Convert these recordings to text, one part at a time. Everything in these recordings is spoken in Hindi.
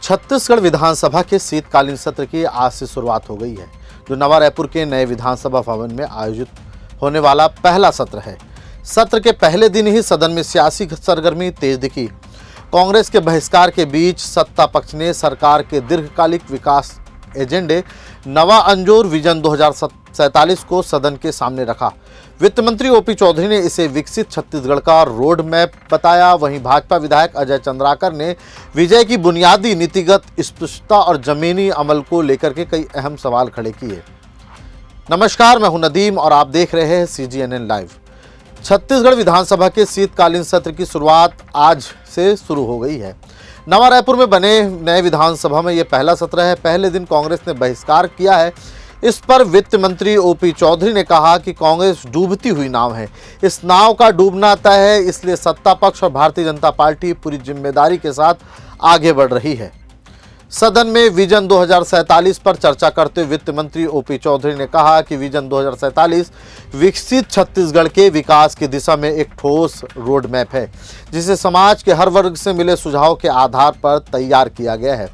छत्तीसगढ़ विधानसभा के शीतकालीन सत्र की आज से शुरुआत हो गई है, जो नवा रायपुर के नए विधानसभा भवन में आयोजित होने वाला पहला सत्र है। सत्र के पहले दिन ही सदन में सियासी सरगर्मी तेज दिखी। कांग्रेस के बहिष्कार के बीच सत्ता पक्ष ने सरकार के दीर्घकालिक विकास एजेंडे नवा अंजोर विजन 2047 को सदन के सामने रखा। वित्त मंत्री ओपी चौधरी ने इसे विकसित छत्तीसगढ़ का रोड मैप बताया। वहीं भाजपा विधायक अजय चंद्राकर ने विजय की बुनियादी नीतिगत स्पष्टता और जमीनी अमल को लेकर के कई अहम सवाल खड़े किए। नमस्कार, मैं हूं नदीम और आप देख रहे हैं CGNN लाइव। छत्तीसगढ़ विधानसभा के शीतकालीन सत्र की शुरुआत आज से शुरू हो गई है। नवा रायपुर में बने नए विधानसभा में यह पहला सत्र है। पहले दिन कांग्रेस ने बहिष्कार किया है। इस पर वित्त मंत्री ओपी चौधरी ने कहा कि कांग्रेस डूबती हुई नाव है, इस नाव का डूबना तय है, इसलिए सत्ता पक्ष और भारतीय जनता पार्टी पूरी जिम्मेदारी के साथ आगे बढ़ रही है। सदन में विजन 2047 पर चर्चा करते हुए वित्त मंत्री ओपी चौधरी ने कहा कि विजन 2047 विकसित छत्तीसगढ़ के विकास की दिशा में एक ठोस रोड मैप है, जिसे समाज के हर वर्ग से मिले सुझाव के आधार पर तैयार किया गया है।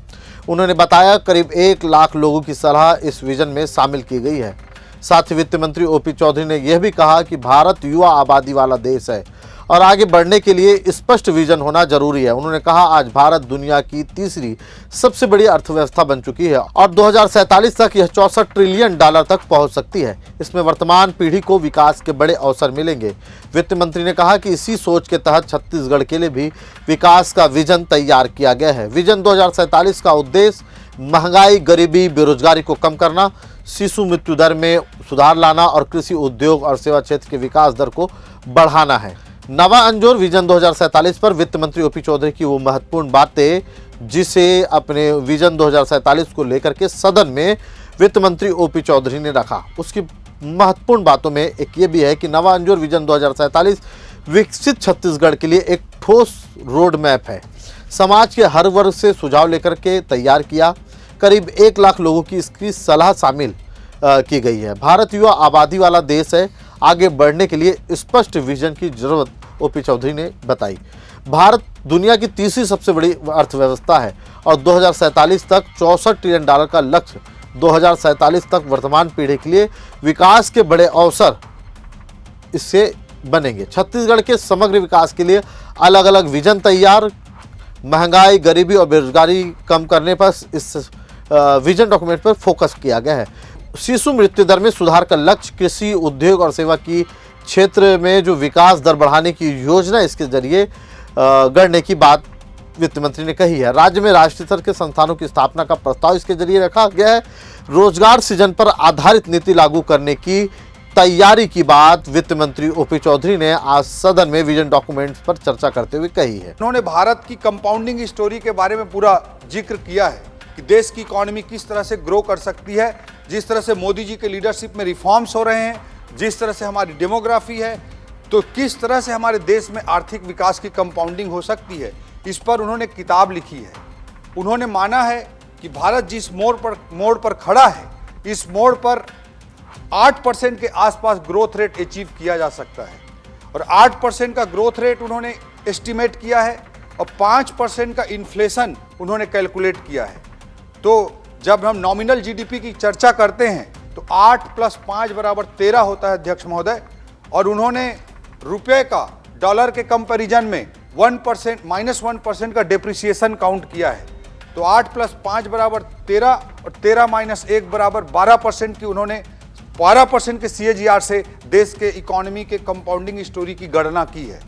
उन्होंने बताया करीब 1 लाख लोगों की सलाह इस विजन में शामिल की गई है। साथ ही वित्त मंत्री ओपी चौधरी ने यह भी कहा कि भारत युवा आबादी वाला देश है और आगे बढ़ने के लिए स्पष्ट विजन होना जरूरी है। उन्होंने कहा आज भारत दुनिया की तीसरी सबसे बड़ी अर्थव्यवस्था बन चुकी है और 2047 तक यह $64 ट्रिलियन तक पहुंच सकती है। इसमें वर्तमान पीढ़ी को विकास के बड़े अवसर मिलेंगे। वित्त मंत्री ने कहा कि इसी सोच के तहत छत्तीसगढ़ के लिए भी विकास का विजन तैयार किया गया है। विजन 2047 का उद्देश्य महंगाई, गरीबी, बेरोजगारी को कम करना, शिशु मृत्यु दर में सुधार लाना और कृषि, उद्योग और सेवा क्षेत्र के विकास दर को बढ़ाना है। नवा अंजोर विजन 2047 पर वित्त मंत्री ओपी चौधरी की वो महत्वपूर्ण बातें, जिसे अपने विजन 2047 को लेकर के सदन में वित्त मंत्री ओपी चौधरी ने रखा। उसकी महत्वपूर्ण बातों में एक ये भी है कि नवा अंजोर विजन 2047 विकसित छत्तीसगढ़ के लिए एक ठोस रोड मैप है। समाज के हर वर्ग से सुझाव लेकर के तैयार किया। करीब 1 लाख लोगों की इसकी सलाह शामिल की गई है। भारत युवा आबादी वाला देश है, आगे बढ़ने के लिए स्पष्ट विजन की जरूरत ओपी चौधरी ने बताई। भारत दुनिया की तीसरी सबसे बड़ी अर्थव्यवस्था है और 2047 तक $64 ट्रिलियन का लक्ष्य 2047 तक वर्तमान पीढ़ी के लिए विकास के बड़े अवसर इससे बनेंगे। छत्तीसगढ़ के समग्र विकास के लिए अलग अलग विजन तैयार, महंगाई, गरीबी और बेरोजगारी कम करने पर इस विजन डॉक्यूमेंट पर फोकस किया गया है। शिशु मृत्यु दर में सुधार का लक्ष्य, कृषि, उद्योग और सेवा की क्षेत्र में जो विकास दर बढ़ाने की योजना इसके जरिए गढ़ने की बात वित्त मंत्री ने कही है। राज्य में राष्ट्रीय स्तर के संस्थानों की स्थापना का प्रस्ताव इसके जरिए रखा गया है। रोजगार सृजन पर आधारित नीति लागू करने की तैयारी की बात वित्त मंत्री ओपी चौधरी ने आज सदन में विजन डॉक्यूमेंट्स पर चर्चा करते हुए कही है। उन्होंने भारत की कंपाउंडिंग स्टोरी के बारे में पूरा जिक्र किया है कि देश की इकोनॉमी किस तरह से ग्रो कर सकती है, जिस तरह से मोदी जी के लीडरशिप में रिफॉर्म्स हो रहे हैं, जिस तरह से हमारी डेमोग्राफी है, तो किस तरह से हमारे देश में आर्थिक विकास की कंपाउंडिंग हो सकती है। इस पर उन्होंने किताब लिखी है। उन्होंने माना है कि भारत जिस मोड़ पर खड़ा है, इस मोड़ पर 8% के आसपास ग्रोथ रेट अचीव किया जा सकता है और 8% का ग्रोथ रेट उन्होंने एस्टिमेट किया है और 5% का इन्फ्लेशन उन्होंने कैलकुलेट किया है। तो जब हम नॉमिनल जीडीपी की चर्चा करते हैं तो 8 + 5 = 13 होता है अध्यक्ष महोदय, और उन्होंने रुपये का डॉलर के कंपैरिजन में 1% का डेप्रिसिएशन काउंट किया है। तो 8 + 5 = 13 और 13 - 1 = 12% की उन्होंने 12% के CAGR से देश के इकोनॉमी के कंपाउंडिंग स्टोरी की गणना की है।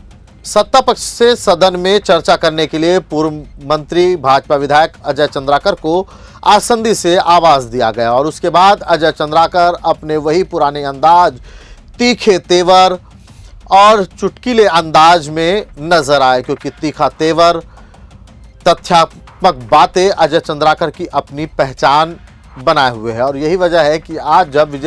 सत्ता पक्ष से सदन में चर्चा करने के लिए पूर्व मंत्री भाजपा विधायक अजय चंद्राकर को आसंदी से आवाज दिया गया और उसके बाद अजय चंद्राकर अपने वही पुराने अंदाज, तीखे तेवर और चुटकीले अंदाज में नजर आए, क्योंकि तीखा तेवर, तथ्यात्मक बातें अजय चंद्राकर की अपनी पहचान बनाए हुए है। और यही वजह है कि आज जब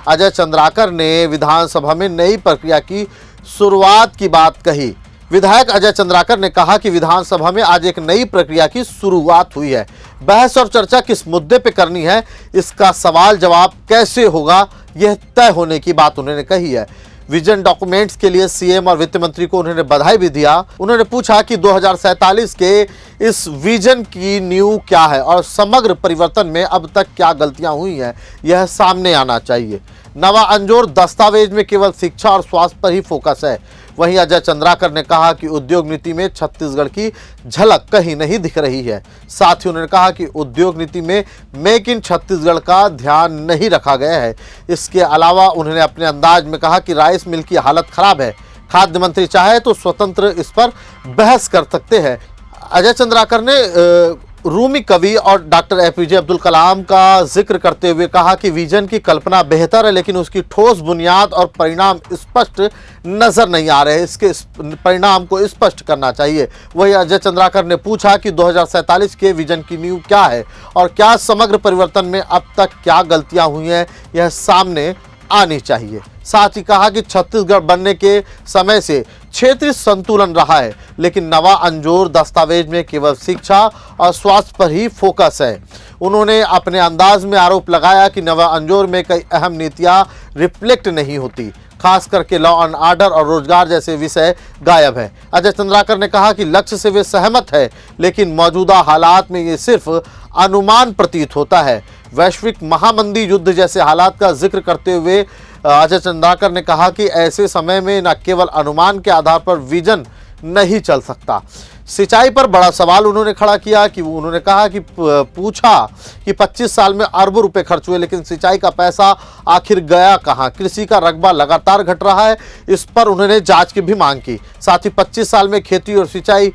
अजय चंद्राकर ने विधानसभा में नई प्रक्रिया की शुरुआत की बात कही, विधायक अजय चंद्राकर ने कहा कि विधानसभा में आज एक नई प्रक्रिया की शुरुआत हुई है। बहस और चर्चा किस मुद्दे पे करनी है, इसका सवाल जवाब कैसे होगा, यह तय होने की बात उन्होंने कही है। विजन डॉक्यूमेंट्स के लिए सीएम और वित्त मंत्री को उन्होंने बधाई भी दिया। उन्होंने पूछा कि 2047 के इस विजन की नींव क्या है और समग्र परिवर्तन में अब तक क्या गलतियां हुई हैं, यह सामने आना चाहिए। नवा अंजोर दस्तावेज में केवल शिक्षा और स्वास्थ्य पर ही फोकस है। वहीं अजय चंद्राकर ने कहा कि उद्योग नीति में छत्तीसगढ़ की झलक कहीं नहीं दिख रही है। साथ ही उन्होंने कहा कि उद्योग नीति में मेक इन छत्तीसगढ़ का ध्यान नहीं रखा गया है। इसके अलावा उन्होंने अपने अंदाज में कहा कि राइस मिल की हालत खराब है। खाद्य मंत्री चाहे तो स्वतंत्र इस पर बहस कर सकते हैं। अजय चंद्राकर ने रूमी कवि और डॉक्टर एपीजे अब्दुल कलाम का जिक्र करते हुए कहा कि विजन की कल्पना बेहतर है, लेकिन उसकी ठोस बुनियाद और परिणाम स्पष्ट नजर नहीं आ रहे। इसके परिणाम को स्पष्ट करना चाहिए। वही अजय चंद्राकर ने पूछा कि 2047 के विजन की नींव क्या है और क्या समग्र परिवर्तन में अब तक क्या गलतियां हुई हैं, यह सामने आनी चाहिए। साथ ही कहा कि छत्तीसगढ़ बनने के समय से क्षेत्रीय संतुलन रहा है, लेकिन नवा अंजोर दस्तावेज में केवल शिक्षा और स्वास्थ्य पर ही फोकस है। उन्होंने अपने अंदाज में आरोप लगाया कि नवा अंजोर में कई अहम नीतियां रिफ्लेक्ट नहीं होती, खास करके लॉ एंड ऑर्डर और रोजगार जैसे विषय गायब है। अजय चंद्राकर ने कहा कि लक्ष्य से वे सहमत है, लेकिन मौजूदा हालात में ये सिर्फ अनुमान प्रतीत होता है। वैश्विक महामंदी, युद्ध जैसे हालात का जिक्र करते हुए अजय चंद्राकर ने कहा कि ऐसे समय में न केवल अनुमान के आधार पर विजन नहीं चल सकता। सिंचाई पर बड़ा सवाल उन्होंने खड़ा किया कि उन्होंने कहा कि पूछा कि 25 साल में अरबों रुपए खर्च हुए, लेकिन सिंचाई का पैसा आखिर गया कहां? कृषि का रकबा लगातार घट रहा है, इस पर उन्होंने जांच की भी मांग की। साथ ही 25 साल में खेती और सिंचाई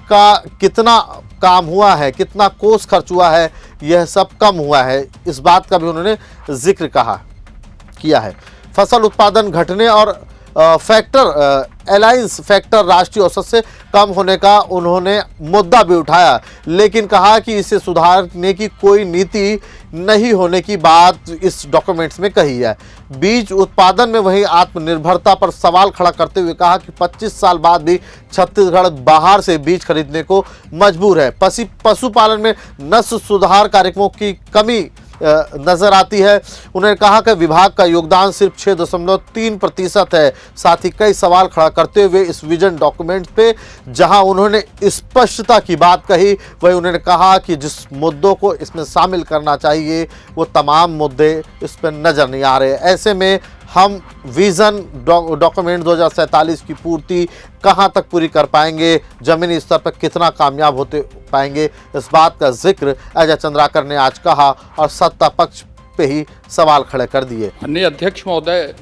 का कितना काम हुआ है, कितना कोष खर्च हुआ है, यह सब कम हुआ है, इस बात का भी उन्होंने जिक्र किया है। फसल उत्पादन घटने और अलायंस फैक्टर राष्ट्रीय औसत से कम होने का उन्होंने मुद्दा भी उठाया, लेकिन कहा कि इसे सुधारने की कोई नीति नहीं होने की बात इस डॉक्यूमेंट्स में कही है। बीज उत्पादन में वही आत्मनिर्भरता पर सवाल खड़ा करते हुए कहा कि 25 साल बाद भी छत्तीसगढ़ बाहर से बीज खरीदने को मजबूर है। पशुपालन में नस्ल सुधार कार्यक्रमों की कमी नजर आती है। उन्होंने कहा कि विभाग का योगदान सिर्फ 6.3% है। साथ ही कई सवाल खड़ा करते हुए इस विजन डॉक्यूमेंट पे जहां उन्होंने स्पष्टता की बात कही, वही उन्होंने कहा कि जिस मुद्दों को इसमें शामिल करना चाहिए वो तमाम मुद्दे इस पर नजर नहीं आ रहे। ऐसे में हम विजन डॉक्यूमेंट 2047 की पूर्ति कहां तक पूरी कर पाएंगे, जमीनी स्तर पर कितना कामयाब होते पाएंगे, इस बात का जिक्र अजय चंद्राकर ने आज कहा और सत्ता पक्ष पे ही सवाल खड़े कर दिए। माननीय अध्यक्ष महोदय,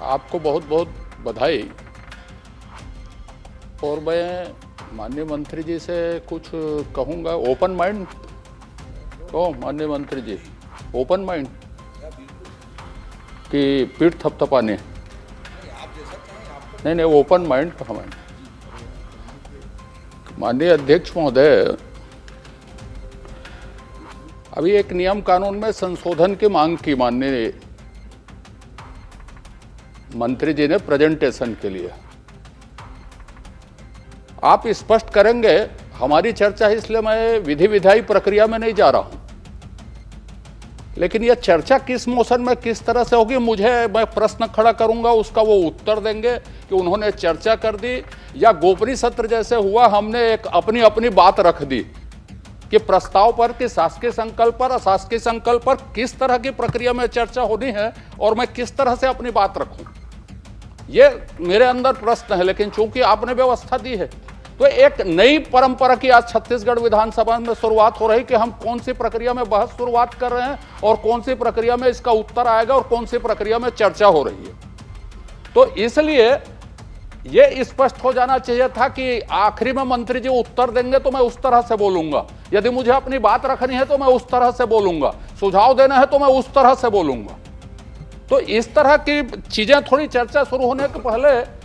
आपको बहुत बहुत बधाई। और मैं माननीय मंत्री जी से कुछ कहूँगा। ओपन माइंड हो माननीय मंत्री जी, ओपन माइंड कि पीठ थपथपाने, नहीं ओपन माइंड का माइंड। माननीय अध्यक्ष महोदय, अभी एक नियम कानून में संशोधन की मांग की माननीय मंत्री जी ने प्रेजेंटेशन के लिए। आप स्पष्ट करेंगे, हमारी चर्चा है इसलिए मैं विधि विधायी प्रक्रिया में नहीं जा रहा हूं, लेकिन यह चर्चा किस मोशन में किस तरह से होगी, मैं प्रश्न खड़ा करूंगा, उसका वो उत्तर देंगे कि उन्होंने चर्चा कर दी या गोपनीय सत्र जैसे हुआ, हमने एक अपनी अपनी बात रख दी कि प्रस्ताव पर, कि शासकीय संकल्प पर, अशासकीय संकल्प पर किस तरह की प्रक्रिया में चर्चा होनी है और मैं किस तरह से अपनी बात रखूं, ये मेरे अंदर प्रश्न है। लेकिन चूंकि आपने व्यवस्था दी है तो एक नई परंपरा की आज छत्तीसगढ़ विधानसभा में शुरुआत हो रही कि हम कौन सी प्रक्रिया में बहस शुरुआत कर रहे हैं और कौन सी प्रक्रिया में इसका उत्तर आएगा और कौन सी प्रक्रिया में चर्चा हो रही है। तो इसलिए यह स्पष्ट हो जाना चाहिए था कि आखिरी में मंत्री जी उत्तर देंगे तो मैं उस तरह से बोलूंगा, यदि मुझे अपनी बात रखनी है तो मैं उस तरह से बोलूंगा, सुझाव देना है तो मैं उस तरह से बोलूंगा। तो इस तरह की चीजें थोड़ी चर्चा शुरू होने के पहले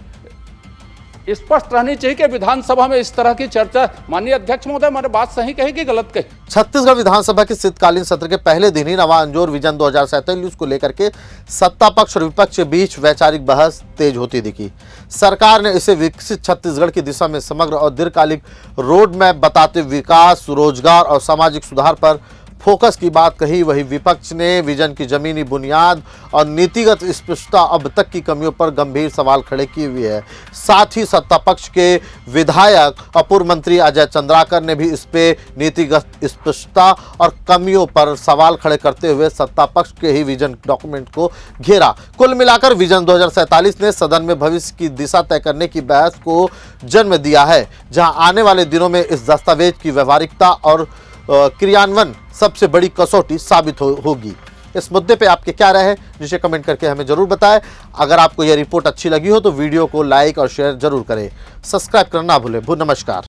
स्पष्ट रहनी चाहिए कि विधानसभा में इस तरह की चर्चा। माननीय अध्यक्ष महोदय, मैंने बात सही कही कि गलत कही? छत्तीसगढ़ विधानसभा के शीतकालीन सत्र के पहले दिन ही नवा अंजोर विजन 2047 को लेकर के सत्ता पक्ष और विपक्ष के बीच वैचारिक बहस तेज होती दिखी। सरकार ने इसे विकसित छत्तीसगढ़ की दिशा में समग्र और दीर्घकालिक रोड मैप बताते विकास, रोजगार और सामाजिक सुधार पर फोकस की बात कही, वही विपक्ष ने विजन की जमीनी बुनियाद और नीतिगत स्पष्टता अब तक की कमियों पर गंभीर सवाल खड़े किए हुए हैं। साथ ही सत्ता पक्ष के विधायक और पूर्व मंत्री अजय चंद्राकर ने भी इस पे नीतिगत स्पष्टता और कमियों पर सवाल खड़े करते हुए सत्ता पक्ष के ही विजन डॉक्यूमेंट को घेरा। कुल मिलाकर विजन 2047 ने सदन में भविष्य की दिशा तय करने की बहस को जन्म दिया है, जहां आने वाले दिनों में इस दस्तावेज की व्यवहारिकता और क्रियान्वयन सबसे बड़ी कसौटी साबित होगी। इस मुद्दे पे आपके क्या राय है, जिसे कमेंट करके हमें जरूर बताएं। अगर आपको यह रिपोर्ट अच्छी लगी हो तो वीडियो को लाइक और शेयर जरूर करें। सब्सक्राइब करना ना भूलें। नमस्कार।